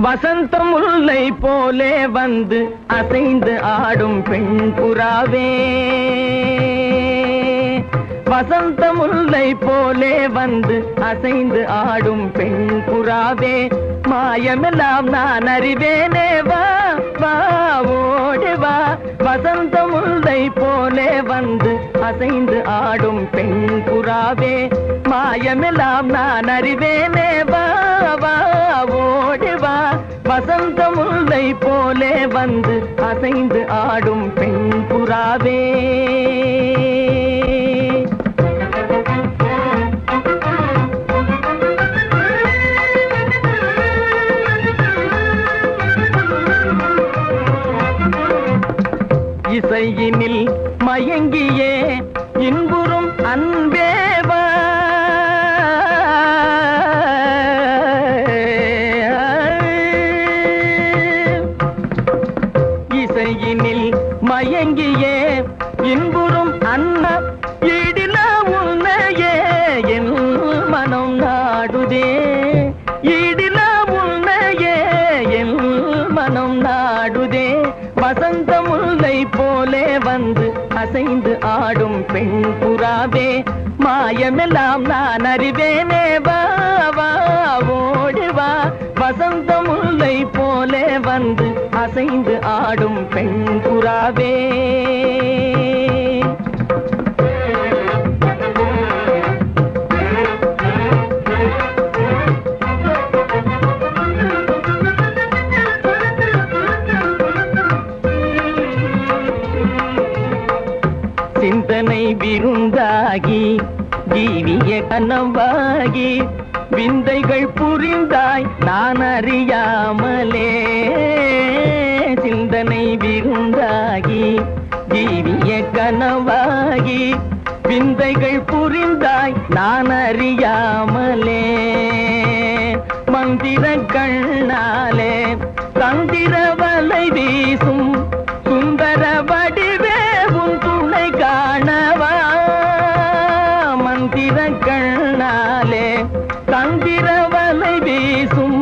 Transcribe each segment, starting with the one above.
வசந்த முல்லை போலே வந்து அசைந்து ஆடும் பெண் புறாவே, வசந்த முல்லை போலே வந்து அசைந்து ஆடும் பெண் புறாவே, மாயமெல்லாம் நான் அறிவேனே வா வா ஓடி வா. வசந்த முல்லை போலே வந்து அசைந்து ஆடும் பெண் புறாவே, மாயமெல்லாம் நான் அறிவேனே வா வா ஓடி வா. வசந்த முல்லை போலே வந்து அசைந்து ஆடும் பெண் புறாவே. இசையினில் மயங்கியே இன்புறும் அன்பேவா, இசையினில் மயங்கியே இன்புறும் அன்ன ஈடில உன்னையே என் மனம் நாடுதே, ஈடில உன்னையே என் மனம் நாடுதே. வசந்த முல்லை போலே வந்து அசைந்து ஆடும் பெண் புறாவே, மாயமெல்லாம் நான் அறிவேனே வா வா ஓடி வா. வசந்த முல்லை போலே வந்து அசைந்து ஆடும் பெண் புறாவே. சிந்தனை விருந்தாகி ஜீவிய கனவாகி விந்தைகள் புரிந்தாய் நான் அறியாமலே, சிந்தனை விருந்தாகி ஜீவிய கனவாகி விந்தைகள் புரிந்தாய் நான் அறியாமலே. மந்திர கண்ணாலே தந்திர வலை வீசும் சுந்தர வடிவே உன் துணை காணவா. மந்திர கண்ணாலே தந்திர வலை வீசும்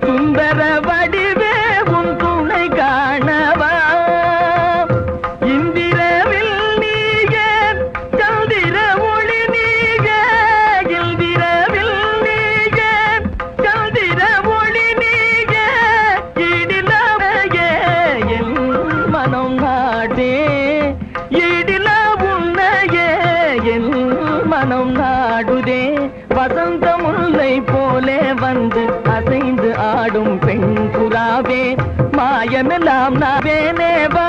சுந்தர வடிவே உன் துணை காணவா. இந்திரவில் நீயே சந்திர ஒளி நீயே, இந்திரவில் நீயே சந்திர ஒளி நீயே, இடிலவையே என் மனம் நாடே, இடில உன்னையே என் மனம் நாடுதே. வசந்த முல்லை போலே வந்து அசைந்து ஆடும் பெண் புறாவே, மாயமெல்லாம் நாவேனே வா.